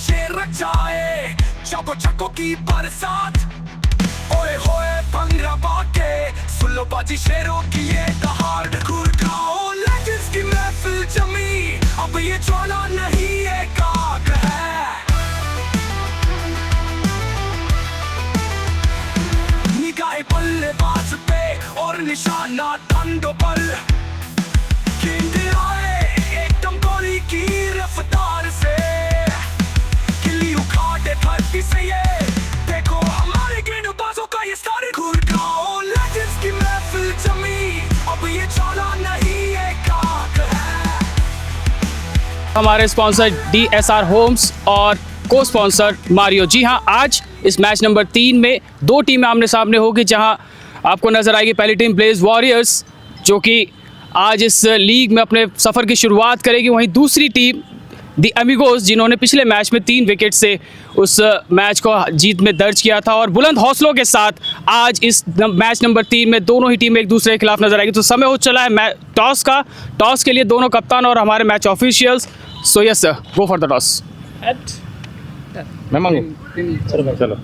शेर रचाए, चौको चक्को की बरसात, ओए होए भंगड़ा बाके, सुन लो बाजी शेरों की ये दहाड़। गुड़गांव लेजेंड्स की महफिल जमी, अब ये ज्वाला नहीं एक आग है। निगाहें बल्लेबाज पे और निशाना डंडों पर, गेंद आए एकदम गोली की रफ्तार से, किली उखाड़े धरती से ये देखो हमारे गेंदबाजों का ये स्टार। गुड़गांव लेजेंड्स की महफिल जमी, अब ये ज्वाला नहीं एक आग है। हमारे स्पॉन्सर DSR होम्स और को स्पॉन्सर मारियो। जी हाँ, आज इस मैच नंबर 3 में दो टीमें आमने सामने होगी, जहां आपको नजर आएगी पहली टीम ब्लेज वॉरियर्स, जो कि आज इस लीग में अपने सफ़र की शुरुआत करेगी। वहीं दूसरी टीम दी अमिगोस, जिन्होंने पिछले मैच में 3 विकेट से उस मैच को जीत में दर्ज किया था और बुलंद हौसलों के साथ आज इस मैच नंबर 3 में दोनों ही टीमें एक दूसरे के खिलाफ नजर आएगी। तो समय हो चला है टॉस का। टॉस के लिए दोनों कप्तान और हमारे match officials. So yes sir, go for the toss. मैं मांगू? चलो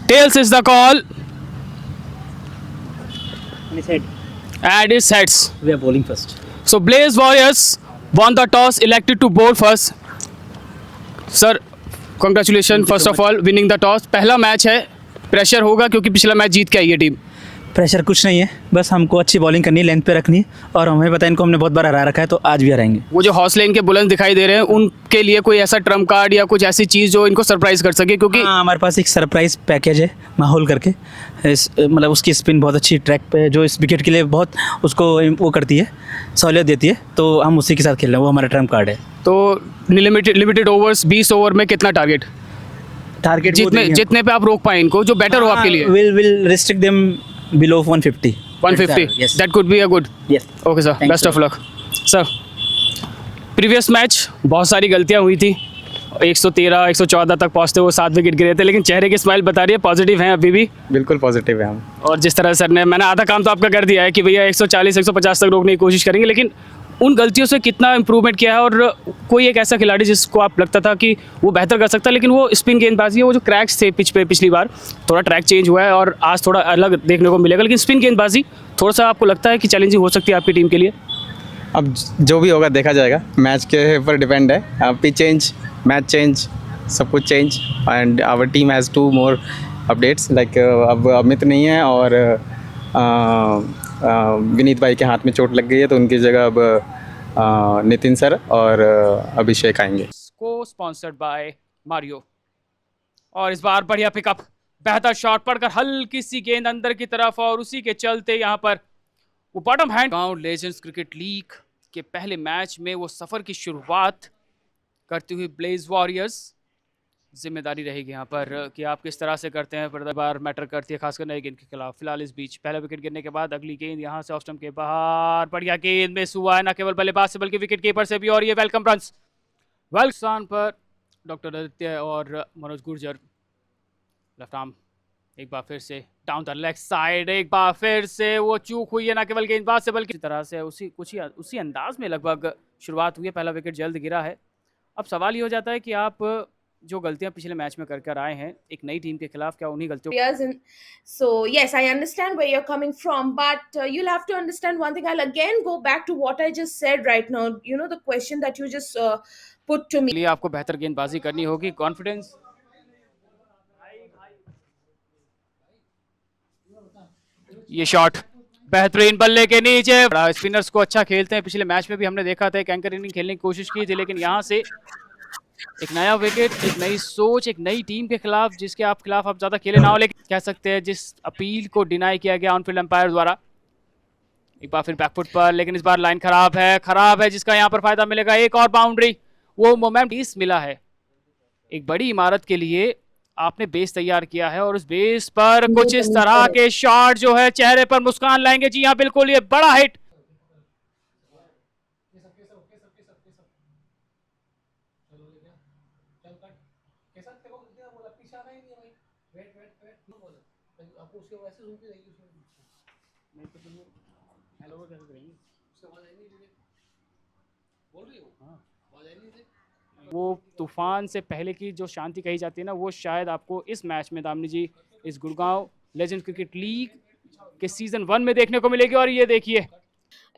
tails is the call And his head. and it's heads. We are bowling first. So Blaze Warriors won the toss, elected to bowl first. Sir, congratulations first of all winning the toss. पहला match है, pressure होगा क्योंकि पिछला match जीत के आई है team. Pressure कुछ नहीं है, बस हमको अच्छी बॉलिंग करनी है, लेंथ पे रखनी है, और हमें पता है इनको हमने बहुत बार हरा रखा है, तो आज भी हराएंगे। वो जो हौसले इनके बुलंद दिखाई दे रहे हैं, उनके लिए कोई ऐसा ट्रम्प कार्ड या कुछ ऐसी चीज़ जो इनको सरप्राइज कर सके? क्योंकि हाँ, हमारे पास एक सरप्राइज पैकेज है माहौल करके, मतलब उसकी स्पिन बहुत अच्छी ट्रैक पे, जो इस विकेट के लिए बहुत उसको वो करती है, सहूलियत देती है, तो हम उसी के साथ खेल रहे हैं, वो हमारा ट्रम्प कार्ड है। तो लिमिटेड ओवर्स, 20 ओवर में कितना टारगेट टारगेट जितने पे आप रोक पाए इनको, जो बेटर हो आपके लिए? Will restrict them below 150. 150? Yes. That could be a good. Yes. Okay sir, Thank best you. of luck. Sir, previous match बहुत सारी गलतियां हुई थी, 113 114 तक पहुंचते हुए 7 विकेट गिरे थे, लेकिन चेहरे की स्माइल बता रही है पॉजिटिव हैं अभी भी। बिल्कुल पॉजिटिव है हम। और जिस तरह सर ने, मैंने आधा काम तो आपका कर दिया है कि भैया 140 150 तक रोकने की कोशिश करेंगे, लेकिन उन गलतियों से कितना इंप्रूवमेंट किया है? और कोई एक ऐसा खिलाड़ी जिसको आप लगता था कि वो बेहतर कर सकता है, लेकिन वो स्पिन गेंदबाजी है, वो जो क्रैक्स थे पिच पे पिछली बार, थोड़ा ट्रैक चेंज हुआ है और आज थोड़ा अलग देखने को मिलेगा, लेकिन स्पिन गेंदबाजी थोड़ा सा आपको लगता है कि चैलेंजिंग हो सकती है आपकी टीम के लिए? अब जो भी होगा देखा जाएगा, मैच के ऊपर डिपेंड है। पिच चेंज, मैच चेंज, सब कुछ change, and our team has 2 more updates, like अब अमित नहीं है और विनीत भाई के हाथ में चोट लग गई है, तो उनकी जगह अब नितिन सर और अभिषेक आएंगे। को स्पॉन्सर्ड बाय मारियो। और इस बार बढ़िया पिकअप, बेहतर शॉट पड़कर हल्की सी गेंद अंदर की तरफ, और उसी के चलते यहाँ पर वो बॉटम हैंड। गांव लेजेंड्स क्रिकेट लीग के पहले मैच में वो सफ़र की शुरुआत करती हुई ब्लेज वॉरियर्स। जिम्मेदारी रहेगी यहाँ पर कि आप किस तरह से करते हैं, पर बार मैटर करती है, खासकर नई गेंद के खिलाफ। फिलहाल इस बीच पहला विकेट गिरने के बाद अगली गेंद यहाँ से ऑफ स्टंप के बाहर, बढ़िया गेंद मिस हुआ है, न केवल बल्लेबाज से बल्कि विकेट कीपर से भी, और ये वेलकम रन्स। स्थान पर डॉक्टर आदित्य और मनोज गुर्जर। लेफ्ट आर्म एक बार फिर से डाउन द लेग साइड, एक बार फिर से वो चूक हुई है, न केवल गेंदबाज से बल्कि इसी तरह से उसी अंदाज में लगभग शुरुआत हुई है। पहला विकेट जल्द गिरा है। अब सवाल ये हो जाता है कि आप जो गलतियां पिछले मैच में कर आए हैं एक नई टीम के खिलाफ, क्या उन्हीं गलतियों So yes, I understand where you're coming from, but you'll have to understand one thing. I'll again go back to what I just said right now. You know, the question that you just put to के me. लिए आपको बेहतर गेंदबाजी करनी होगी। Confidence, ये shot बेहतरीन बल्ले के नीचे, स्पिनर्स को अच्छा खेलते हैं। पिछले मैच में भी हमने देखा था एक एंकर इनिंग खेलने की कोशिश की थी, लेकिन यहाँ से एक नया विकेट, एक नई सोच, एक नई टीम के खिलाफ, जिसके आप खिलाफ आप ज्यादा खेले ना हो, लेकिन कह सकते हैं जिस अपील को डिनाई किया गया ऑन फील्ड एम्पायर द्वारा। एक बार फिर बैकफुट पर, लेकिन इस बार लाइन खराब है, जिसका यहाँ पर फायदा मिलेगा। एक और बाउंड्री, वो मोमेंट इस मिला है। एक बड़ी इमारत के लिए आपने बेस तैयार किया है, और उस बेस पर कुछ इस तरह के शॉट जो है चेहरे पर मुस्कान लाएंगे। जी हाँ, बिल्कुल, ये बड़ा हिट। वो तूफान से पहले की जो शांति कही जाती है ना, वो शायद आपको इस मैच में दामिनी जी इस गुड़गांव लेजेंड्स क्रिकेट लीग के सीजन 1 में देखने को मिलेगी। और ये देखिए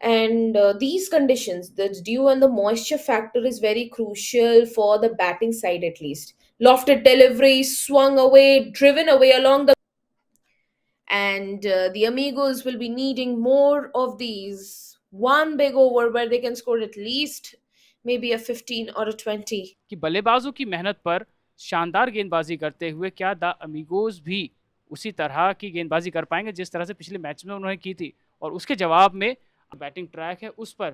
And these conditions, the dew and the moisture factor is very crucial for the batting side at least. Lofted delivery, swung away, driven away along the. And the Amigos will be needing more of these. One big over where they can score at least maybe a 15 or a 20. कि बल्लेबाजों की मेहनत पर शानदार गेंदबाजी करते हुए क्या द अमीगोज भी उसी तरह की गेंदबाजी कर पाएंगे जिस तरह से पिछले मैच में उन्होंने की थी। और उसके जवाब में बैटिंग ट्रैक है उस पर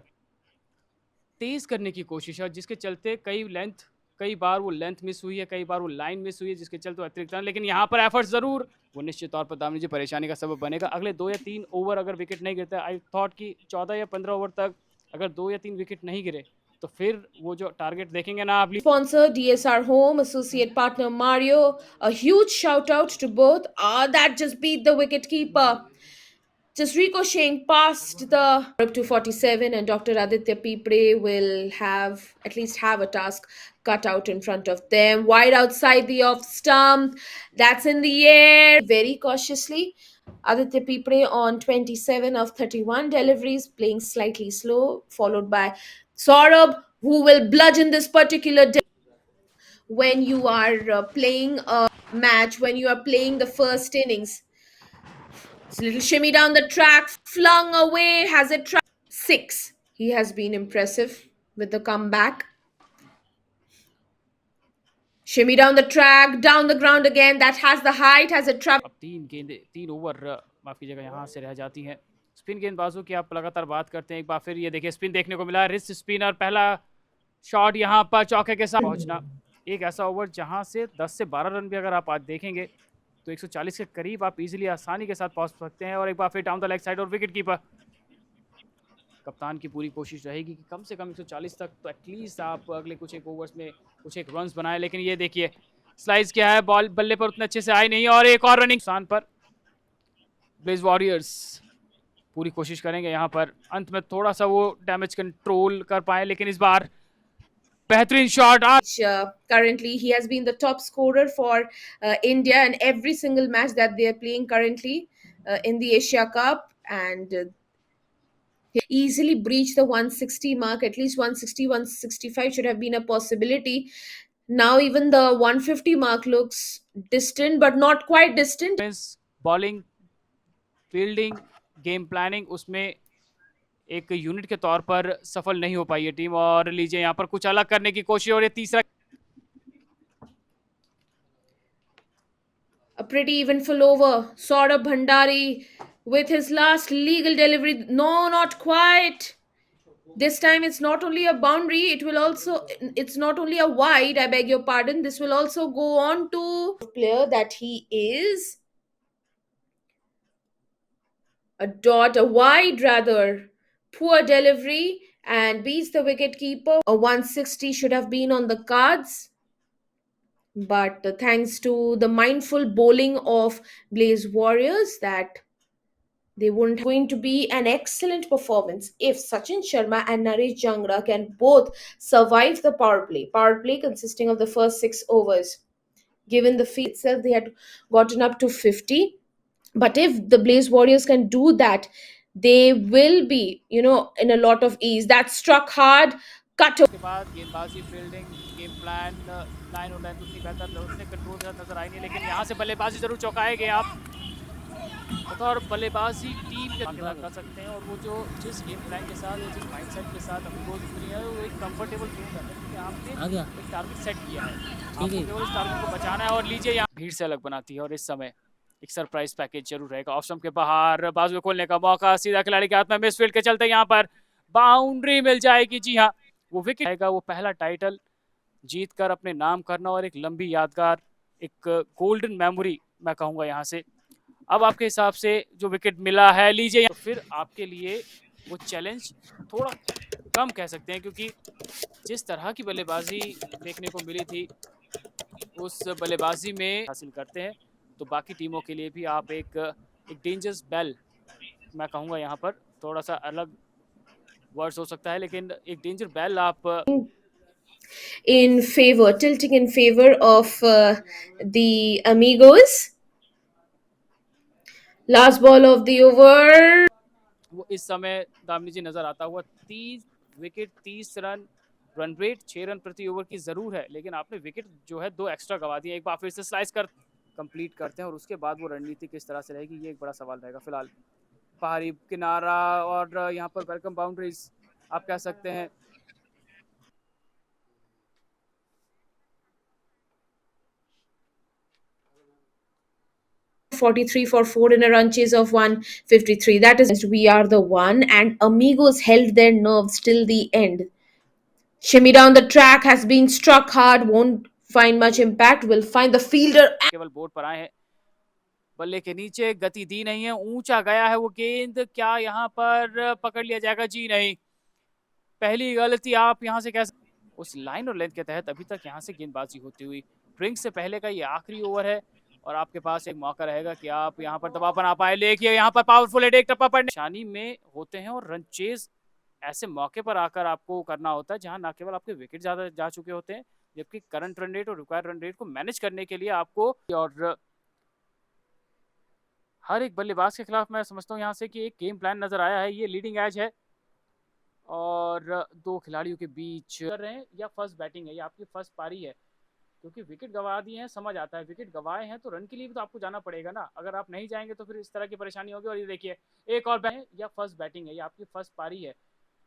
तेज करने की कोशिश है, जिसके चलते कई बार वो लेंथ मिस हुई है, कई बार वो लाइन मिस हुई है, जिसके चलते अतिरिक्त रन। लेकिन यहाँ पर एफर्ट जरूर वो निश्चित तौर पर दामिनी जी परेशानी का सबब बनेगा। अगले 2 या 3 ओवर अगर विकेट नहीं गिरते, आई थॉट कि 14 या 15 ओवर तक अगर 2 या 3 विकेट नहीं गिरे तो फिर वो जो टारगेट देखेंगे ना आप। Sponsor DSR Home, associate partner Mario. A huge shout out to both. That just beat the wicket keeper. Just ricocheting past the up to 47, and Dr. Aditya Pipre will at least have a task cut out in front of them. Wide outside the off stump. That's in the air. Very cautiously. Aditya Pipre on 27 of 31 deliveries, playing slightly slow, followed by Saurabh, who will bludgeon this particular when you are playing a match, when you are playing the first innings. It's a little shimmy down the track, flung away, has it track 6. He has been impressive with the comeback. Shimmy down the track, down the ground again. That has the height, has it travel. अब 3 over माफ कीजिएगा यहाँ से रह जाती हैं। Spin गेंदबाजों की आप लगातार बात करते हैं, एक बार फिर ये देखिए स्पिन देखने को मिला। रिस्ट स्पिनर पहला शॉट यहाँ पर चौके के साथ पहुंचना। एक ऐसा ओवर जहां से 10 से 12 रन भी अगर आप आज देखेंगे तो 140 के करीब आप इजीली आसानी के साथ पहुंच सकते हैं। और एक बार फिर डाउन द लेग साइड और विकेट कीपर कप्तान की पूरी कोशिश रहेगी कि कम से कम 140 तक तो एटलीस्ट आप अगले कुछ एक ओवर्स में कुछ एक रन्स बनाए। लेकिन ये देखिए स्लाइस क्या है, बॉल बल्ले पर उतने अच्छे से आई नहीं और एक और रनिंग नुकसान पर ब्लेज वॉरियर्स पूरी कोशिश करेंगे यहाँ पर अंत में थोड़ा सा वो डैमेज कंट्रोल कर पाए। लेकिन इस बार बेहतरीन shot. Currently, he has been the top scorer for India in every single match that they are playing currently in the Asia Cup, and he easily breached the 160 mark. At least 160, 165 should have been a possibility. Now even the 150 mark looks distant, but not quite distant. Bowling, fielding, game planning उसमें एक unit के तौर पर सफल नहीं हो पाई है team. और लीजिए यहाँ पर कुछ अलग करने की कोशिश। और ये तीसरा A pretty eventful over. Saurabh Bhandari with his last legal delivery. No, not quite. This time it's not only a boundary, it's not only a wide, I beg your pardon. This will also go on to player that he is. A wide rather. Poor delivery and beats the wicket keeper. A 160 should have been on the cards. But thanks to the mindful bowling of Blaze Warriors, that they wouldn't going to be an excellent performance if Sachin Sharma and Naresh Jangra can both survive the power play. Power play consisting of the first 6 overs. Given the field itself, they had gotten up to 50. But if the Blaze Warriors can do that, they will be, in a lot of ease. That struck hard, cut. के बाद गेंदबाजी, fielding, game plan, line और length उतनी बेहतर उतने control के साथ नजर आई नहीं। लेकिन यहाँ से बल्लेबाजी जरूर चौंकाएंगे आप और बल्लेबाजी टीम के कर सकते हैं। और वो जो जिस गेम प्लान के साथ जिस माइंडसेट के साथ अपनी गोल उतरी है वो एक कंफर्टेबल फील करते हैं क्योंकि आपने एक टारगेट सेट किया है, आपको केवल इस टारगेट को बचाना है। और लीजिए यहाँ भीड़ से अलग बनाती है और इस समय एक सरप्राइज पैकेज जरूर रहेगा। ऑफ स्टंप के बाहर बाजू खोलने का मौका सीधा खिलाड़ी के हाथ में, मिसफील्ड के चलते यहाँ पर बाउंड्री मिल जाएगी। जी हाँ, वो विकेट आएगा, वो पहला टाइटल जीत कर अपने नाम करना और एक लंबी यादगार, एक गोल्डन मेमोरी मैं कहूँगा यहाँ से। अब आपके हिसाब से जो विकेट मिला है, लीजिए तो फिर आपके लिए वो चैलेंज थोड़ा कम कह सकते हैं क्योंकि जिस तरह की बल्लेबाजी देखने को मिली थी उस बल्लेबाजी में हासिल करते हैं तो बाकी टीमों के लिए भी आप एक डेंजरस बेल मैं कहूँगा, यहाँ पर थोड़ा सा अलग वर्ड्स हो सकता है लेकिन एक डेंजर बेल आप tilting in favor of the Amigos. Last ball of the over. वो इस समय दामनी जी नजर आता हुआ 30 wicket 30 run run rate 6 run प्रति ओवर की जरूर है, लेकिन आपने विकेट जो है 2 एक्स्ट्रा गवा दिए। एक बार फिर से स्लाइस कर कंप्लीट करते हैं और उसके बाद वो रणनीति किस तरह से रहेगी ये एक बड़ा सवाल रहेगा। फिलहाल पहाड़ी किनारा और यहाँ पर वेलकम बाउंड्रीज आप कह सकते हैं। .43 for 4 in a run chase of 153. That is, we are the one, and Amigos held their nerves till the end. Shimmy down the track has been struck hard, won't find much impact, will find the fielder. केवल board पर आए हैं, बल्ले के नीचे गति दी नहीं है, ऊंचा गया है वो गेंद, क्या यहाँ पर पकड़ लिया जाएगा? जी नहीं, पहली गलती आप यहाँ से कैसे उस लाइन और लेंथ के तहत अभी तक यहाँ से गेंदबाजी होती हुई। ड्रिंक से पहले का ये आखिरी ओवर है और आपके पास एक मौका रहेगा कि आप यहाँ पर दबाव बना पाए। देखिए यहाँ पर पावरफुल हेड, एक टप्पा पड़ने निशानी में होते हैं और रन चेज ऐसे मौके पर आकर आपको करना होता है जहां ना केवल आपके विकेट ज्यादा जा चुके होते हैं, जबकि करंट रन रेट और रिक्वायर्ड रन रेट को मैनेज करने के लिए आपको और हर एक बल्लेबाज के खिलाफ मैं समझता हूँ यहाँ से कि एक गेम प्लान नजर आया है। ये लीडिंग एज है और दो खिलाड़ियों के बीच कर रहे हैं या फर्स्ट बैटिंग है या आपकी फर्स्ट पारी है, क्योंकि विकेट गवा दिए हैं समझ आता है, विकेट गवाए हैं तो रन के लिए भी तो आपको जाना पड़ेगा ना। अगर आप नहीं जाएंगे तो फिर इस तरह की परेशानी होगी। और ये देखिए एक और या फर्स्ट बैटिंग है या आपकी फर्स्ट पारी है,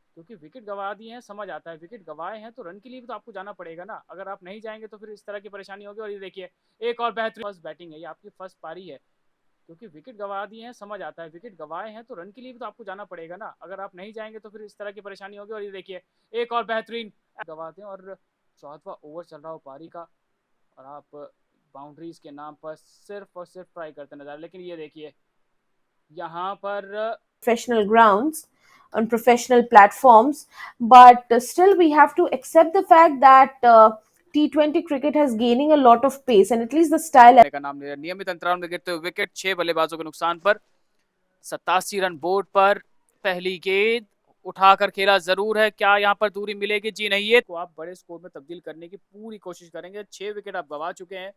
क्योंकि विकेट गवा दिए हैं समझ आता है, विकेट गवाए हैं तो रन के लिए भी तो आपको जाना पड़ेगा ना। अगर आप नहीं जाएंगे तो फिर इस तरह की परेशानी होगी। और ये देखिए एक और बेहतरीन फर्स्ट बैटिंग है या आपकी फर्स्ट पारी है, क्योंकि विकेट गवा दिए हैं समझ आता है, विकेट गवाए हैं तो रन के लिए भी तो आपको जाना पड़ेगा ना। अगर आप नहीं जाएंगे तो फिर इस तरह की परेशानी होगी। और ये देखिए एक और बेहतरीन गवाते हैं और 14वां ओवर चल रहा हो पारी का और आप बाउंड्रीज के नाम पर सिर्फ और सिर्फ ट्राई करते नजर। लेकिन ये देखिए यहाँ पर Professional grounds, on professional platforms, but still we have to accept the fact that T20 cricket has gaining a lot of pace, and at least the style. का नाम ले नियमित अंतराल में गिरते हुए विकेट 6 बल्लेबाजों के नुकसान पर 87 रन बोर्ड पर। पहली गेंद उठाकर खेला जरूर है, क्या यहाँ पर दूरी मिलेगी? जी नहीं है। तो आप बड़े स्कोर में तब्दील करने की पूरी कोशिश करेंगे। 6 विकेट आप गवा चुके हैं।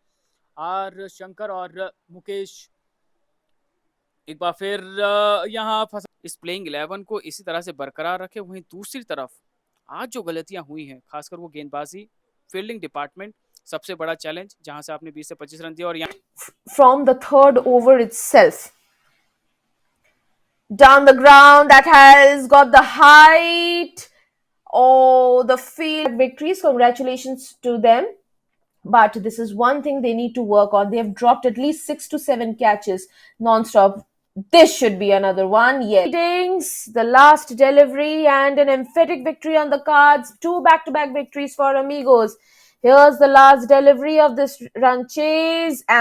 आर शंकर और मुकेश एक बार फिर यहाँ फंसा। इस प्लेइंग 11 को इसी तरह से बरकरार रखे। वहीं दूसरी तरफ आज जो गलतियां हुई हैं, खासकर वो गेंदबाजी फील्डिंग डिपार्टमेंट सबसे बड़ा चैलेंज, जहां से आपने 20 से 25 रन दिए। और यहाँ From the third over itself, down the ground, that has got the height. Oh, the field victories, congratulations to them. But this is one thing they need to work on. They have dropped at least 6 to 7 catches non-stop. This should be another one. Yes. The last delivery and an emphatic victory on the cards. 2 back-to-back victories for Amigos. Here's the last delivery of this run chase. And